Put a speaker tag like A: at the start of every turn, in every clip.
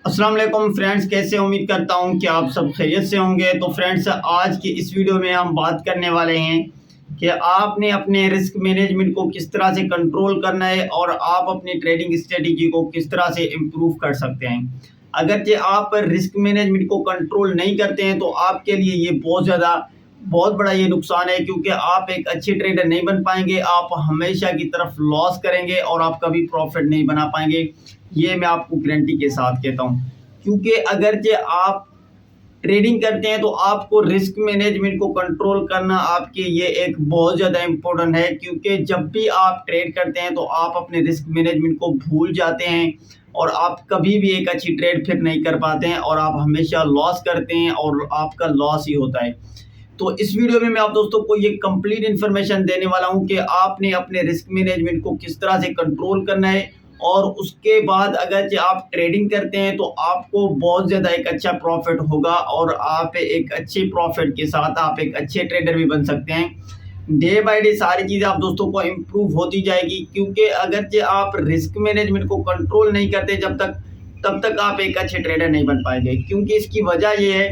A: अस्सलाम वालेकुम फ्रेंड्स, कैसे उम्मीद करता हूं कि आप सब खैरियत से होंगे। तो फ्रेंड्स, आज की इस वीडियो में हम बात करने वाले हैं कि आपने अपने रिस्क मैनेजमेंट को किस तरह से कंट्रोल करना है और आप अपनी ट्रेडिंग स्ट्रेटजी को किस तरह से इम्प्रूव कर सकते हैं। अगर जे आप रिस्क मैनेजमेंट को कंट्रोल नहीं करते हैं तो आपके लिए ये बहुत बड़ा ये नुकसान है, क्योंकि आप एक अच्छे ट्रेडर नहीं बन पाएंगे। आप हमेशा की तरफ लॉस करेंगे और आप कभी प्रॉफिट नहीं बना पाएंगे। ये मैं आपको गारंटी के साथ कहता हूँ, क्योंकि अगर जे आप ट्रेडिंग करते हैं तो आपको रिस्क मैनेजमेंट को कंट्रोल करना आपके लिए एक बहुत ज़्यादा इम्पोर्टेंट है। क्योंकि जब भी आप ट्रेड करते हैं तो आप अपने रिस्क मैनेजमेंट को भूल जाते हैं और आप कभी भी एक अच्छी ट्रेड फिर नहीं कर पाते हैं और आप हमेशा लॉस करते हैं और आपका लॉस ही होता है। तो इस वीडियो में मैं आप दोस्तों को ये कंप्लीट इन्फॉर्मेशन देने वाला हूँ कि आपने अपने रिस्क मैनेजमेंट को किस तरह से कंट्रोल करना है, और उसके बाद अगर जो आप ट्रेडिंग करते हैं तो आपको बहुत ज़्यादा एक अच्छा प्रॉफिट होगा और आप एक अच्छे प्रॉफिट के साथ आप एक अच्छे ट्रेडर भी बन सकते हैं। डे बाय डे सारी चीज़ें आप दोस्तों को इम्प्रूव होती जाएगी, क्योंकि अगर जो आप रिस्क मैनेजमेंट को कंट्रोल नहीं करते तब तक आप एक अच्छे ट्रेडर नहीं बन पाएंगे। क्योंकि इसकी वजह ये है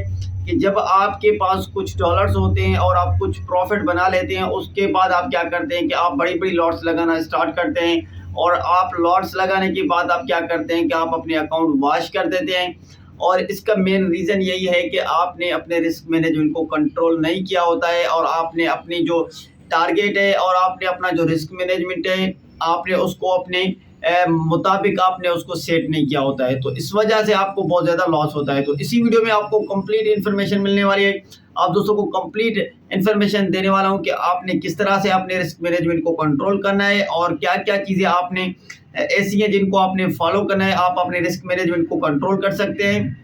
A: कि जब आपके पास कुछ डॉलर्स होते हैं और आप कुछ प्रॉफिट बना लेते हैं, उसके बाद आप क्या करते हैं कि आप बड़ी बड़ी लॉट्स लगाना स्टार्ट करते हैं। और आप लॉट्स लगाने के बाद आप क्या करते हैं कि आप अपने अकाउंट वॉश कर देते हैं। और इसका मेन रीज़न यही है कि आपने अपने रिस्क मैनेजमेंट को कंट्रोल नहीं किया होता है और आपने अपनी जो टारगेट है और आपने अपना जो रिस्क मैनेजमेंट है आपने उसको अपने मुताबिक आपने उसको सेट नहीं किया होता है। तो इस वजह से आपको बहुत ज़्यादा लॉस होता है। तो इसी वीडियो में आपको कंप्लीट इन्फॉर्मेशन मिलने वाली है। आप दोस्तों को कंप्लीट इन्फॉर्मेशन देने वाला हूं कि आपने किस तरह से अपने रिस्क मैनेजमेंट को कंट्रोल करना है और क्या क्या चीज़ें आपने ऐसी हैं जिनको आपने फॉलो करना है। आप अपने रिस्क मैनेजमेंट को कंट्रोल कर सकते हैं,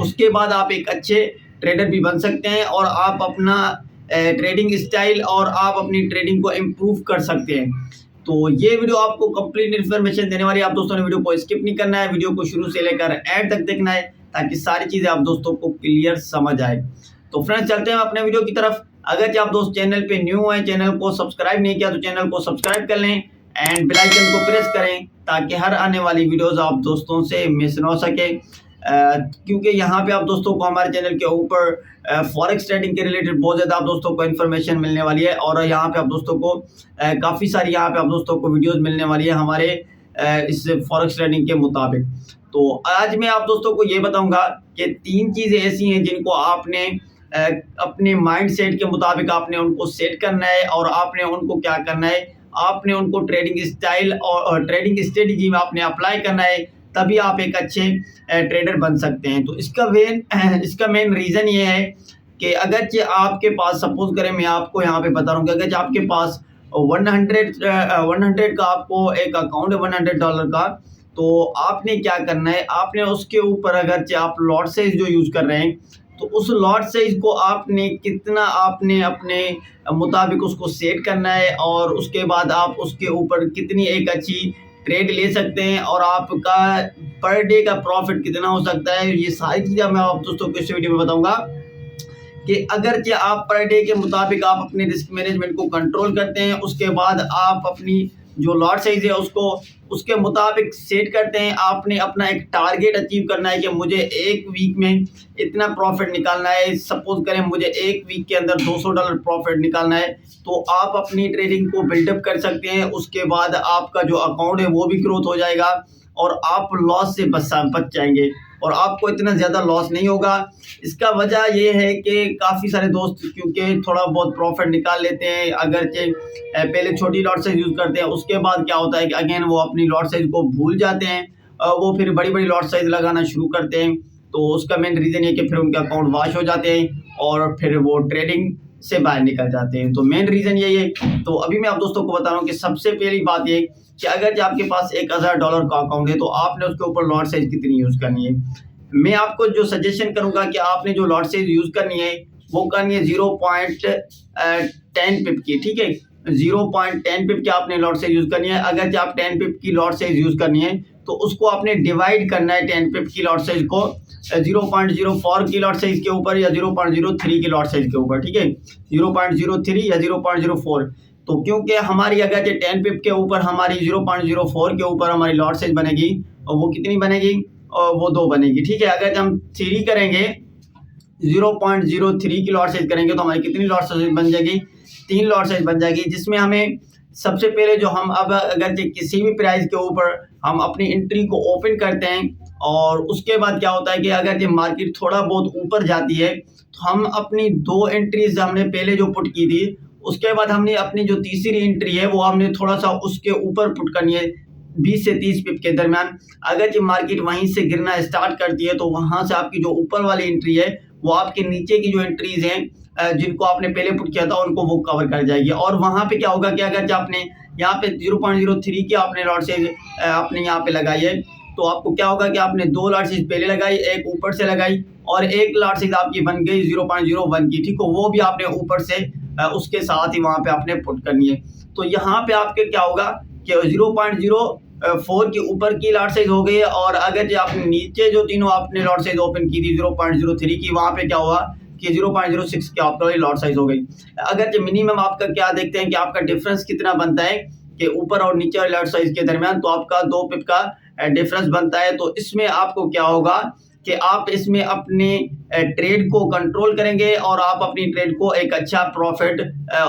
A: उसके बाद आप एक अच्छे ट्रेडर भी बन सकते हैं और आप अपना ट्रेडिंग स्टाइल और आप अपनी ट्रेडिंग को इम्प्रूव कर सकते हैं। तो ये वीडियो आपको कंप्लीट इन्फॉर्मेशन देने वाली है। आप दोस्तों ने वीडियो को स्किप नहीं करना है, वीडियो को शुरू से लेकर एंड तक देखना है ताकि सारी चीज़ें आप दोस्तों को क्लियर समझ आए। तो फ्रेंड्स, चलते हैं अपने वीडियो की तरफ। अगर आप दोस्त चैनल पे न्यू हैं, चैनल को सब्सक्राइब नहीं किया तो चैनल को सब्सक्राइब कर लें एंड बेल आइकन को प्रेस करें ताकि हर आने वाली वीडियोस आप दोस्तों से मिस ना हो सके। क्योंकि यहाँ पे आप दोस्तों को हमारे चैनल के ऊपर फॉरेक्स ट्रेडिंग के रिलेटेड बहुत ज़्यादा आप दोस्तों को इन्फॉर्मेशन मिलने वाली है और यहाँ पे आप दोस्तों को काफ़ी सारी यहाँ पे आप दोस्तों को वीडियोस मिलने वाली है हमारे इस फॉरेक्स ट्रेडिंग के मुताबिक। तो आज मैं आप दोस्तों को ये बताऊंगा कि 3 चीज़ें ऐसी हैं जिनको आपने अपने माइंड सेट के मुताबिक आपने उनको सेट करना है और आपने उनको क्या करना है, आपने उनको ट्रेडिंग स्टाइल और ट्रेडिंग स्ट्रेटजी में आपने अप्लाई करना है, तभी आप एक अच्छे ट्रेडर बन सकते हैं। तो इसका मेन रीज़न ये है कि अगर जे आपके पास सपोज करें, मैं आपको यहाँ पे बता रहा हूँ कि अगर आपके पास 100 का आपको एक अकाउंट है $100 का, तो आपने क्या करना है, आपने उसके ऊपर अगर जे आप लॉट साइज जो यूज़ कर रहे हैं तो उस लॉट साइज को आपने कितना आपने अपने मुताबिक उसको सेट करना है और उसके बाद आप उसके ऊपर कितनी एक अच्छी ट्रेड ले सकते हैं और आपका पर डे का प्रॉफिट कितना हो सकता है। ये सारी चीज़ें मैं आप दोस्तों को इस वीडियो में बताऊंगा कि अगर कि आप पर डे के मुताबिक आप अपने रिस्क मैनेजमेंट को कंट्रोल करते हैं, उसके बाद आप अपनी जो लॉट साइज है उसको उसके मुताबिक सेट करते हैं। आपने अपना एक टारगेट अचीव करना है कि मुझे एक वीक में इतना प्रॉफिट निकालना है। सपोज करें मुझे एक वीक के अंदर $200 प्रॉफिट निकालना है, तो आप अपनी ट्रेडिंग को बिल्डअप कर सकते हैं। उसके बाद आपका जो अकाउंट है वो भी ग्रोथ हो जाएगा और आप लॉस से बच जाएंगे और आपको इतना ज़्यादा लॉस नहीं होगा। इसका वजह ये है कि काफ़ी सारे दोस्त क्योंकि थोड़ा बहुत प्रॉफिट निकाल लेते हैं, अगर पहले छोटी लॉट साइज यूज़ करते हैं, उसके बाद क्या होता है कि अगेन वो अपनी लॉट साइज को भूल जाते हैं, वो फिर बड़ी बड़ी लॉट साइज लगाना शुरू करते हैं। तो उसका मेन रीज़न ये कि फिर उनके अकाउंट वॉश हो जाते हैं और फिर वो ट्रेडिंग से बाहर निकल जाते हैं। तो मेन रीज़न यही है। तो अभी मैं आप दोस्तों को बता रहा हूँ कि सबसे पहली बात ये कि अगर आपके पास $1000 का अकाउंट है तो आपने उसके ऊपर लॉट साइज कितनी यूज़ करनी है। मैं आपको जो सजेशन करूंगा कि आपने जो लॉट साइज यूज़ करनी है वो करनी है 0.10 पिप की, ठीक है। 0.10 पिप की आपने लॉट साइज यूज़ करनी है। अगर आप 10 पिप की लॉट साइज यूज़ करनी है तो उसको आपने डिवाइड करना है 10 पिप की लॉट साइज को 0.04 की लॉट साइज के ऊपर या 0.03 की लॉट साइज के ऊपर, ठीक है। 0.03 या 0.04। तो क्योंकि हमारी अगर 10 पिप के ऊपर हमारी 0.04 के ऊपर हमारी लॉट साइज बनेगी और वो कितनी बनेगी वो 2 बनेगी, ठीक है। अगर हम 3 करेंगे 0.03 की लॉट साइज करेंगे तो हमारी कितनी लॉट साइज बन जाएगी, 3 लॉट साइज बन जाएगी, जिसमें हमें सबसे पहले जो हम अब अगर किसी भी प्राइस के ऊपर हम अपनी एंट्री को ओपन करते हैं और उसके बाद क्या होता है कि अगर ये मार्केट थोड़ा बहुत ऊपर जाती है तो हम अपनी 2 एंट्रीज हमने पहले जो पुट की थी, उसके बाद हमने अपनी जो तीसरी एंट्री है वो हमने थोड़ा सा उसके ऊपर पुट करनी है 20 से 30 पिप के दरमियान। अगर ये मार्केट वहीं से गिरना स्टार्ट करती है तो वहां से आपकी जो ऊपर वाली एंट्री है वो आपके नीचे की जो एंट्रीज हैं जिनको आपने पहले पुट किया था उनको वो कवर कर जाएगी। और वहां पे क्या होगा कि अगर आपने यहाँ पे 0.03 की आपने लॉट साइज आपने यहाँ पे लगाई है तो आपको क्या होगा कि आपने 2 लॉट साइज पहले लगाई, एक ऊपर से लगाई और एक लॉट साइज आपकी बन गई 0.01 की, ठीक है। वो भी आपने ऊपर से उसके साथ ही वहां पे आपने पुट करनी है। तो यहाँ पे आपके क्या होगा कि 0.04 के ऊपर की लॉट साइज हो गई है और अगर जो आपने नीचे जो तीनों आपने लॉट साइज ओपन की थी 0.03 की, वहां पे क्या हुआ कि 0.06 की आपका लॉट साइज हो गई। अगर जो मिनिमम आपका क्या देखते हैं कि आपका डिफरेंस कितना बनता है कि ऊपर और नीचे वाले लॉट साइज के दरमियान, तो आपका 2 पिप का डिफरेंस बनता है। तो इसमें आपको क्या होगा कि आप इसमें अपने ट्रेड को कंट्रोल करेंगे और आप अपनी ट्रेड को एक अच्छा प्रॉफिट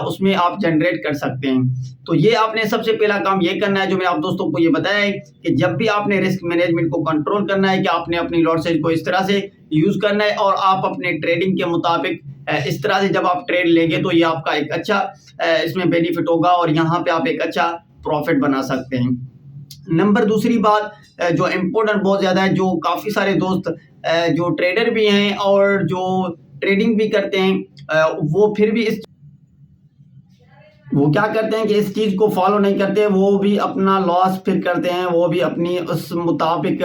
A: उसमें आप जनरेट कर सकते हैं। तो ये आपने सबसे पहला काम ये करना है जो मैंने आप दोस्तों को ये बताया है कि जब भी आपने रिस्क मैनेजमेंट को कंट्रोल करना है कि आपने अपनी लॉट साइज को इस तरह से यूज करना है और आप अपने ट्रेडिंग के मुताबिक इस तरह से जब आप ट्रेड लेंगे तो ये आपका एक अच्छा इसमें बेनिफिट होगा और यहाँ पे आप एक अच्छा प्रॉफिट बना सकते हैं। नंबर दूसरी बात जो इम्पोर्टेंट बहुत ज़्यादा है, जो काफ़ी सारे दोस्त जो ट्रेडर भी हैं और जो ट्रेडिंग भी करते हैं वो फिर भी वो क्या करते हैं कि इस चीज़ को फॉलो नहीं करते, वो भी अपना लॉस फिर करते हैं, वो भी अपनी उस मुताबिक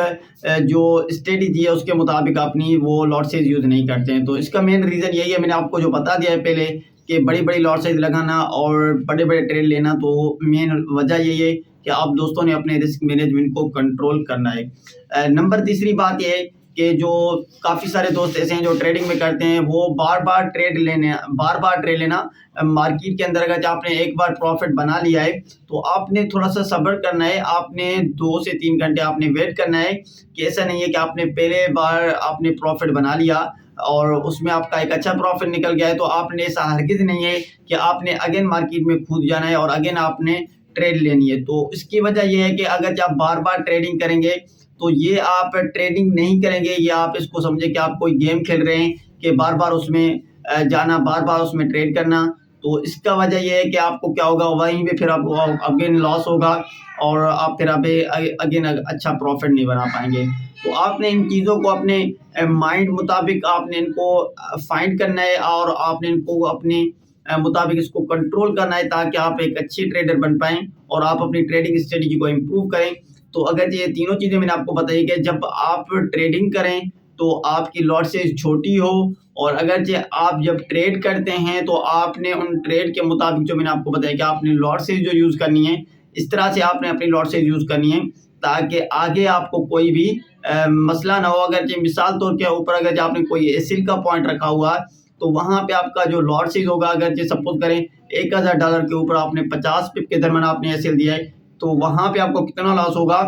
A: जो स्ट्रेटजी है उसके मुताबिक अपनी वो लॉट साइज यूज़ नहीं करते हैं। तो इसका मेन रीज़न यही है, मैंने आपको जो बता दिया है पहले कि बड़ी बड़ी लॉट साइज लगाना और बड़े बड़े ट्रेड लेना, तो मेन वजह यही है कि आप दोस्तों ने अपने रिस्क मैनेजमेंट को कंट्रोल करना है। नंबर तीसरी बात यह है कि जो काफ़ी सारे दोस्त ऐसे हैं जो ट्रेडिंग में करते हैं, वो बार बार ट्रेड लेना मार्केट के अंदर अगर आपने एक बार प्रॉफिट बना लिया है तो आपने थोड़ा सा सब्र करना है, आपने 2 से 3 घंटे आपने वेट करना है कि ऐसा नहीं है कि आपने पहले बार आपने प्रॉफिट बना लिया और उसमें आपका एक अच्छा प्रॉफिट निकल गया है तो आपने ऐसा हरगिज़ नहीं है कि आपने अगेन मार्केट में कूद जाना है और अगेन आपने ट्रेड लेनी है। तो इसकी वजह यह है कि अगर आप बार बार ट्रेडिंग करेंगे तो ये आप ट्रेडिंग नहीं करेंगे, ये आप इसको समझे कि आप कोई गेम खेल रहे हैं कि बार बार उसमें जाना, बार बार उसमें ट्रेड करना। तो इसका वजह यह है कि आपको क्या होगा, वहीं पे फिर आपको अगेन लॉस होगा और आप फिर अगेन अच्छा प्रॉफिट नहीं बना पाएंगे। तो आपने इन चीज़ों को अपने माइंड मुताबिक आपने इनको फाइंड करना है और आपने इनको अपने मुताबिक इसको कंट्रोल करना है ताकि आप एक अच्छी ट्रेडर बन पाएँ और आप अपनी ट्रेडिंग स्ट्रेटजी को इम्प्रूव करें। तो अगर ये तीनों चीज़ें मैंने आपको बताई कि जब आप ट्रेडिंग करें तो आपकी लॉट साइज छोटी हो और अगर जे आप जब ट्रेड करते हैं तो आपने उन ट्रेड के मुताबिक जो मैंने आपको बताया कि आपने लॉट साइज जो यूज़ करनी है इस तरह से आपने अपनी लॉट साइज यूज़ करनी है ताकि आगे आपको कोई भी मसला ना हो। अगर जे मिसाल तौर के ऊपर अगर जो आपने कोई एसिल का पॉइंट रखा हुआ तो वहाँ पे आपका जो लॉट साइज होगा, अगर जे सपोज करें $1000 के ऊपर आपने 50 पिप के दरमियान आपने एसिल दिया है तो वहाँ पे आपको कितना लॉस होगा।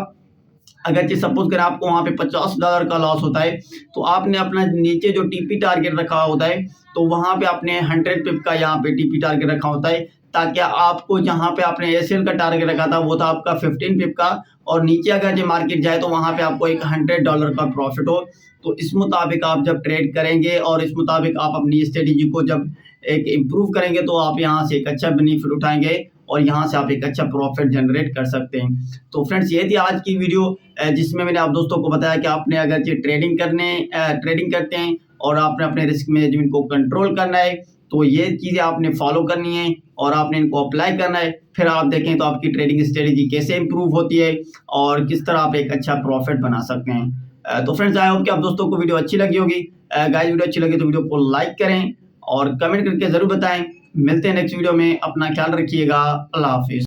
A: अगर कि सपोज करें आपको वहाँ पे $50 का लॉस होता है तो आपने अपना नीचे जो टीपी टारगेट रखा होता है तो वहाँ पे आपने 100 पिप का यहाँ पे टीपी टारगेट रखा होता है ताकि आपको जहाँ पे आपने एसएल का टारगेट रखा था वो था आपका 15 पिप का और नीचे अगर जो मार्केट जाए तो वहाँ पे आपको एक $100 का प्रॉफिट हो। तो इस मुताबिक आप जब ट्रेड करेंगे और इस मुताबिक आप अपनी स्ट्रेटजी को जब एक इम्प्रूव करेंगे तो आप यहाँ से एक अच्छा बेनिफिट उठाएंगे और यहाँ से आप एक अच्छा प्रॉफिट जनरेट कर सकते हैं। तो फ्रेंड्स ये थी आज की वीडियो जिसमें मैंने आप दोस्तों को बताया कि आपने अगर ये ट्रेडिंग करते हैं और आपने अपने रिस्क मैनेजमेंट को कंट्रोल करना है तो ये चीज़ें आपने फॉलो करनी है और आपने इनको अप्लाई करना है। फिर आप देखें तो आपकी ट्रेडिंग स्ट्रेटजी कैसे इंप्रूव होती है और किस तरह आप एक अच्छा प्रॉफिट बना सकते हैं। तो फ्रेंड्स आई होप कि आप दोस्तों को वीडियो अच्छी लगी होगी। गाइस वीडियो अच्छी लगी तो वीडियो को लाइक करें और कमेंट करके ज़रूर बताएं। मिलते हैं नेक्स्ट वीडियो में, अपना ख्याल रखिएगा। अल्लाह हाफिज़।